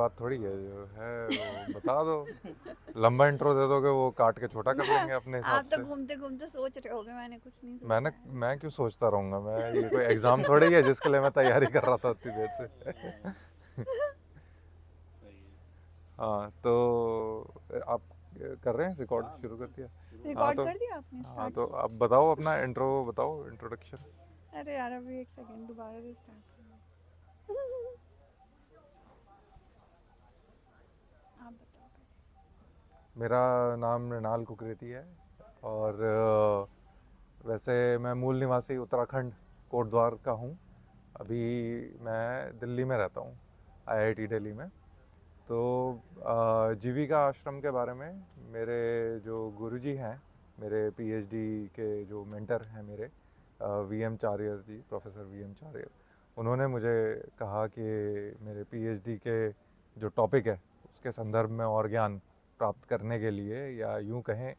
बात थोड़ी है, जो है वो बता दो। लंबा इंट्रो दे दोगे, वो काट के छोटा कर लेंगे अपने हिसाब आप तो से। घूमते घूमते सोच रहे होगे, मैंने कुछ नहीं सोचा मैंने है। मैं क्यों सोचता रहूँगा, मैं ये कोई एग्ज़ाम थोड़ी है जिसके लिए मैं तैयारी कर रहा था उतनी देर से। हाँ तो आप कर रहे हैं, रिकॉर्ड शुरू कर दिया? हाँ रिकॉर्ड तो कर दिया आपने, हाँ स्टार्ट तो कर आप बताओ, अपना इंट्रो बताओ, इंट्रोडक्शन। दिया? अरे यार, अभी एक सेकंड, दोबारा से स्टार्ट करना। आप बताओ पहले। मेरा नाम मृणाल कुकरेती है, और वैसे मैं मूल निवासी उत्तराखंड कोटद्वार का हूँ। अभी मैं दिल्ली में रहता हूँ, आईआईटी दिल्ली में। तो जीविका आश्रम के बारे में मेरे जो गुरुजी हैं, मेरे पीएचडी के जो मेंटर हैं मेरे, वीएम चारियर जी, प्रोफेसर वीएम चारियर, उन्होंने मुझे कहा कि मेरे पीएचडी के जो टॉपिक है उसके संदर्भ में और ज्ञान प्राप्त करने के लिए, या यूं कहें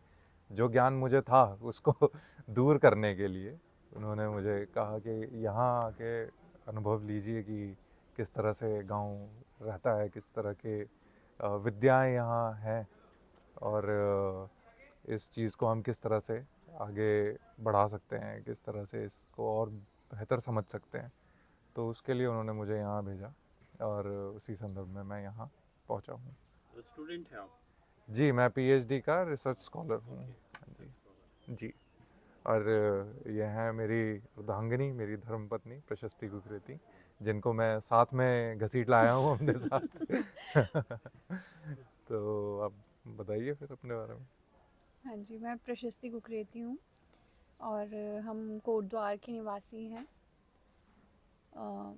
जो ज्ञान मुझे था उसको दूर करने के लिए, उन्होंने मुझे कहा कि यहाँ आके अनुभव लीजिए कि किस तरह से गांव रहता है, किस तरह के विद्याएं यहाँ हैं, और इस चीज़ को हम किस तरह से आगे बढ़ा सकते हैं, किस तरह से इसको और बेहतर समझ सकते हैं। तो उसके लिए उन्होंने मुझे यहाँ भेजा, और उसी संदर्भ में मैं यहाँ पहुँचा हूँ। स्टूडेंट है आप? जी, मैं पीएचडी का रिसर्च स्कॉलर हूँ। ओके, हाँ रिसर्च जी। स्कॉलर। जी। और ये हैं मेरी अर्धांगिनी, मेरी धर्मपत्नी प्रशस्ति कुकरेती, जिनको मैं साथ में घसीट लाया हूँ अपने साथ। तो आप बताइए फिर अपने बारे में। हाँ जी, मैं प्रशस्ति कुकरेती हूँ और हम कोटद्वार के निवासी हैं। अ,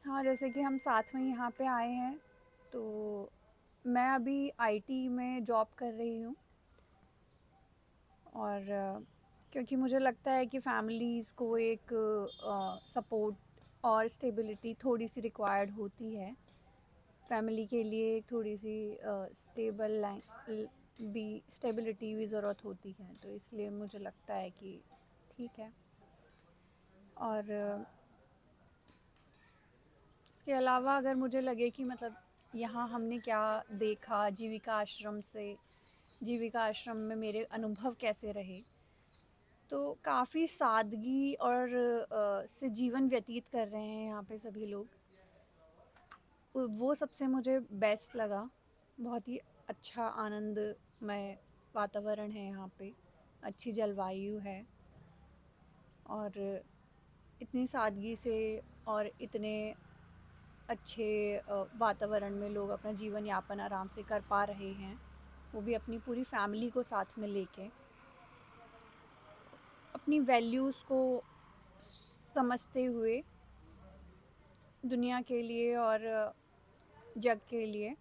हाँ, जैसे कि हम साथ में यहाँ पे आए हैं, तो मैं अभी आईटी में जॉब कर रही हूँ। और क्योंकि मुझे लगता है कि फैमिलीज़ को एक सपोर्ट और स्टेबिलिटी थोड़ी सी रिक्वायर्ड होती है। फैमिली के लिए एक थोड़ी सी स्टेबल भी स्टेबिलिटी भी ज़रूरत होती है, तो इसलिए मुझे लगता है कि ठीक है। और इसके अलावा अगर मुझे लगे कि मतलब यहाँ हमने क्या देखा जीविका आश्रम से, जीविका आश्रम में मेरे अनुभव कैसे रहे, तो काफ़ी सादगी और से जीवन व्यतीत कर रहे हैं यहाँ पे सभी लोग। वो सबसे मुझे बेस्ट लगा। बहुत ही अच्छा आनंदमय वातावरण है यहाँ पे, अच्छी जलवायु है, और इतनी सादगी से और इतने अच्छे वातावरण में लोग अपना जीवन यापन आराम से कर पा रहे हैं, वो भी अपनी पूरी फैमिली को साथ में लेके, अपनी वैल्यूज़ को समझते हुए दुनिया के लिए और जग के लिए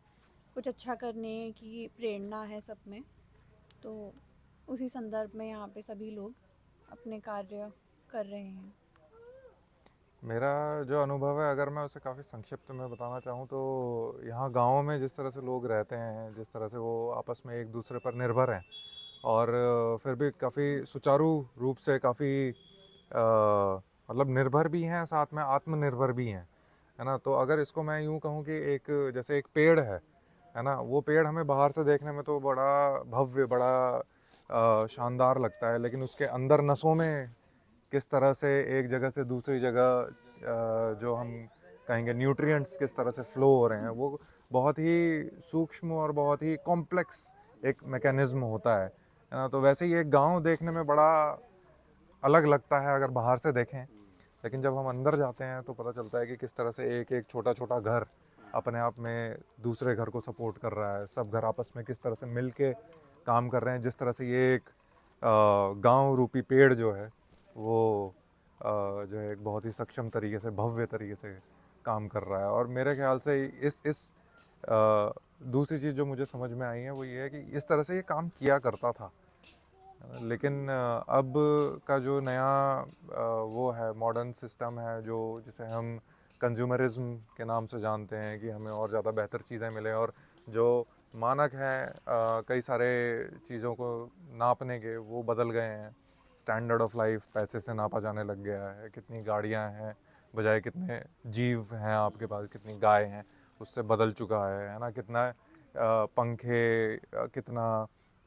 कुछ अच्छा करने की प्रेरणा है सब में। तो उसी संदर्भ में यहाँ पे सभी लोग अपने कार्य कर रहे हैं। मेरा जो अनुभव है, अगर मैं उसे काफ़ी संक्षिप्त में बताना चाहूँ, तो यहाँ गाँव में जिस तरह से लोग रहते हैं, जिस तरह से वो आपस में एक दूसरे पर निर्भर हैं, और फिर भी काफ़ी सुचारू रूप से, काफ़ी मतलब निर्भर भी हैं, साथ में आत्मनिर्भर भी हैं, है ना। तो अगर इसको मैं यूँ कहूँ कि एक जैसे एक पेड़ है ना, वो पेड़ हमें बाहर से देखने में तो बड़ा भव्य, बड़ा शानदार लगता है, लेकिन उसके अंदर नसों में किस तरह से एक जगह से दूसरी जगह जो हम कहेंगे न्यूट्रिएंट्स किस तरह से फ्लो हो रहे हैं, वो बहुत ही सूक्ष्म और बहुत ही कॉम्प्लेक्स एक मैकेनिज्म होता है ना। तो वैसे ही एक गांव देखने में बड़ा अलग लगता है अगर बाहर से देखें, लेकिन जब हम अंदर जाते हैं तो पता चलता है कि किस तरह से एक एक छोटा छोटा घर अपने आप में दूसरे घर को सपोर्ट कर रहा है, सब घर आपस में किस तरह से मिल के काम कर रहे हैं, जिस तरह से ये एक गांव रूपी पेड़ जो है वो जो है एक बहुत ही सक्षम तरीके से, भव्य तरीके से काम कर रहा है। और मेरे ख्याल से इस दूसरी चीज़ जो मुझे समझ में आई है वो ये है कि इस तरह से ये काम किया करता था, लेकिन अब का जो नया वो है मॉडर्न सिस्टम है, जो जिसे हम कंज्यूमरिज्म के नाम से जानते हैं, कि हमें और ज़्यादा बेहतर चीज़ें मिलें, और जो मानक हैं कई सारे चीज़ों को नापने के, वो बदल गए हैं। स्टैंडर्ड ऑफ लाइफ पैसे से नापा जाने लग गया है, कितनी गाड़ियां हैं बजाय कितने जीव हैं आपके पास, कितनी गाय हैं, उससे बदल चुका है ना। कितना पंखे, कितना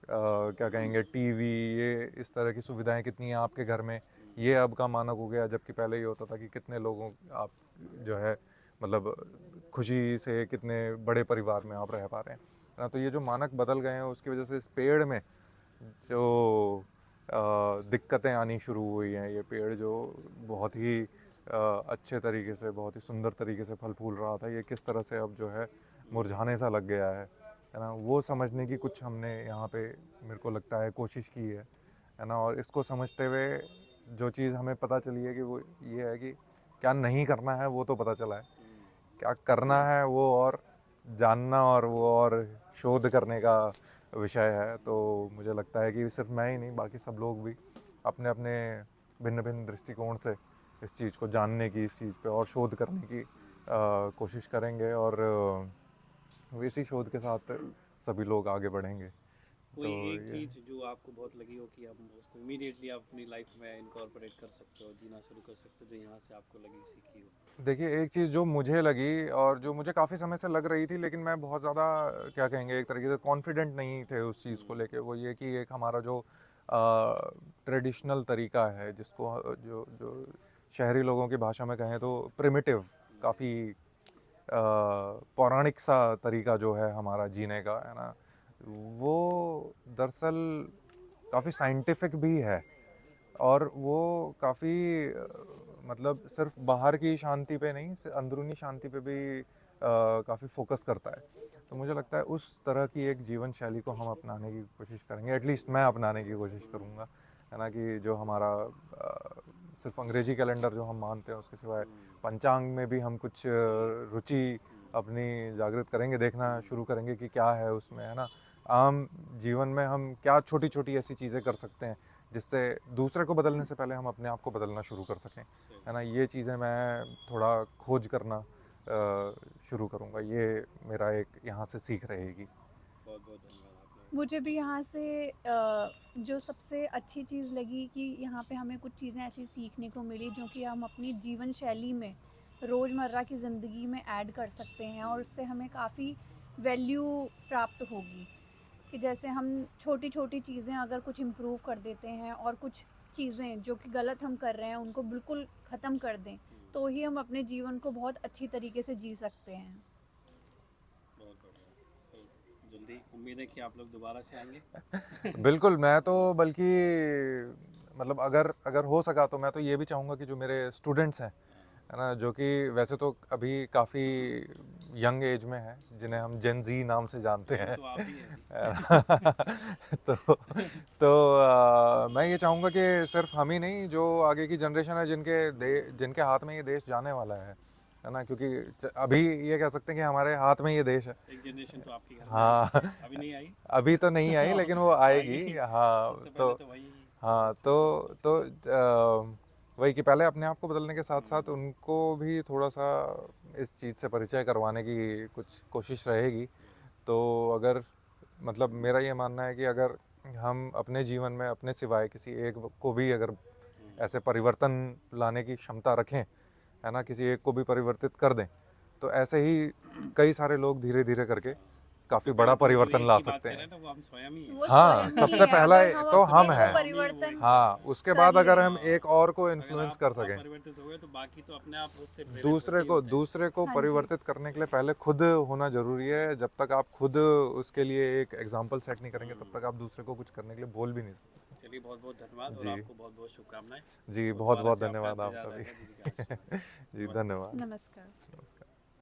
क्या कहेंगे, टीवी, ये इस तरह की सुविधाएं कितनी हैं आपके घर में, ये अब का मानक हो गया। जबकि पहले ये होता था कि कितने लोगों आप जो है मतलब खुशी से कितने बड़े परिवार में आप रह पा रहे हैं, है ना। तो ये जो मानक बदल गए हैं उसकी वजह से इस पेड़ में जो दिक्कतें आनी शुरू हुई हैं, ये पेड़ जो बहुत ही अच्छे तरीके से, बहुत ही सुंदर तरीके से फल फूल रहा था, ये किस तरह से अब जो है मुरझाने सा लग गया है ना। वो समझने की कुछ हमने यहाँ पे मेरे को लगता है कोशिश की है ना। और इसको समझते हुए जो चीज़ हमें पता चली है कि वो ये है कि क्या नहीं करना है वो तो पता चला है, क्या करना है वो और जानना और वो और शोध करने का विषय है। तो मुझे लगता है कि सिर्फ मैं ही नहीं, बाकी सब लोग भी अपने अपने भिन्न भिन्न दृष्टिकोण से इस चीज़ को जानने की, इस चीज़ पे और शोध करने की कोशिश करेंगे, और इसी शोध के साथ सभी लोग आगे बढ़ेंगे। कोई तो एक ये चीज़ जो आपको बहुत लगी हो कि हम उसको इमीडिएटली आप अपनी लाइफ में इनकॉर्पोरेट कर सकते हो, जीना शुरू कर सकते हो, जो यहाँ से आपको लगी, सीखी हो? देखिए, एक चीज़ जो मुझे लगी और जो मुझे काफ़ी समय से लग रही थी, लेकिन मैं बहुत ज़्यादा क्या कहेंगे एक तरीके से कॉन्फिडेंट नहीं थे उस चीज़ को लेके, वो ये कि एक हमारा जो ट्रेडिशनल तरीका है, जिसको जो जो शहरी लोगों की भाषा में कहें तो प्रिमिटिव, काफ़ी पौराणिक सा तरीका जो है हमारा जीने का, है ना, वो दरअसल काफ़ी साइंटिफिक भी है। और वो काफ़ी मतलब सिर्फ बाहर की शांति पे नहीं, अंदरूनी शांति पे भी काफ़ी फोकस करता है। तो मुझे लगता है उस तरह की एक जीवन शैली को हम अपनाने की कोशिश करेंगे, एटलीस्ट मैं अपनाने की कोशिश करूँगा, है ना। कि जो हमारा सिर्फ अंग्रेजी कैलेंडर जो हम मानते हैं, उसके सिवाय पंचांग में भी हम कुछ रुचि अपनी जागृत करेंगे, देखना शुरू करेंगे कि क्या है उसमें, है ना। आम जीवन में हम क्या छोटी छोटी ऐसी चीज़ें कर सकते हैं जिससे दूसरे को बदलने से पहले हम अपने आप को बदलना शुरू कर सकें, है ना। ये चीज़ें मैं थोड़ा खोज करना शुरू करूँगा, ये मेरा एक यहाँ से सीख रहेगी। बहुत बहुत धन्यवाद आपने। मुझे भी यहाँ से जो सबसे अच्छी चीज़ लगी कि यहाँ पे हमें कुछ चीज़ें ऐसी सीखने को मिली जो कि हम अपनी जीवन शैली में, रोज़मर्रा की ज़िंदगी में ऐड कर सकते हैं, और उससे हमें काफ़ी वैल्यू प्राप्त होगी। कि जैसे हम छोटी छोटी चीज़ें अगर कुछ इम्प्रूव कर देते हैं और कुछ चीज़ें जो कि गलत हम कर रहे हैं उनको बिल्कुल ख़त्म कर दें, तो ही हम अपने जीवन को बहुत अच्छी तरीके से जी सकते हैं। बहुत बढ़िया। तो जल्दी उम्मीद है कि आप लोग दोबारा से आएंगे। बिल्कुल, मैं तो बल्कि मतलब अगर अगर हो सका तो मैं तो ये भी चाहूँगा कि जो मेरे स्टूडेंट्स हैं, है ना, जो कि वैसे तो अभी काफ़ी यंग एज में है, जिन्हें हम जेन ज़ी नाम से जानते वो हैं, तो आप ही हैं अभी। तो मैं ये चाहूँगा कि सिर्फ हम ही नहीं, जो आगे की जनरेशन है, जिनके हाथ में ये देश जाने वाला है ना। क्योंकि अभी ये कह सकते हैं कि हमारे हाथ में ये देश है। एक जनरेशन तो आपके घर में हाँ, आई, अभी नहीं आई। अभी तो नहीं आई लेकिन वो आएगी। आएगी। हाँ सबसे तो पहले तो वही हाँ तो वही कि पहले अपने आप को बदलने के साथ साथ उनको भी थोड़ा सा इस चीज़ से परिचय करवाने की कुछ कोशिश रहेगी। तो अगर मतलब मेरा ये मानना है कि अगर हम अपने जीवन में अपने सिवाय किसी एक को भी अगर ऐसे परिवर्तन लाने की क्षमता रखें, है ना, किसी एक को भी परिवर्तित कर दें, तो ऐसे ही कई सारे लोग धीरे धीरे करके काफ़ी सबसे बड़ा पहले तो जो परिवर्तन एक ला की बात सकते कर रहे हैं। हैं ना, वो हम स्वयं ही हैं। वो हाँ, स्वयं ही सबसे है, पहला अगर हम तो अपने हम को हैं। परिवर्तन हाँ, उसके कर बाद अगर लें। हम एक और को अगर इन्फ्लुएंस कर आप सकें, परिवर्तित हो गए तो बाकी तो अपने आप उससे प्रेरित दूसरे होते ही को होते हैं। दूसरे को हाँ जी। परिवर्तित करने के लिए पहले खुद होना ज़रूरी है। जब तक आप खुद उसके लिए एक एग्जाम्पल सेट नहीं करेंगे, तब तक आप दूसरे को कुछ करने के लिए बोल भी नहीं सकते। चलिए, बहुत बहुत धन्यवाद और जी आपको बहुत बहुत शुभकामनाएं। जी, और बहुत दोबारा बहुत से आपका धन्यवाद इंतजार आपका भी। रहेगा दीदी के आशीर्वाद। जी नमस्कार। धन्यवाद। नमस्कार। नमस्कार।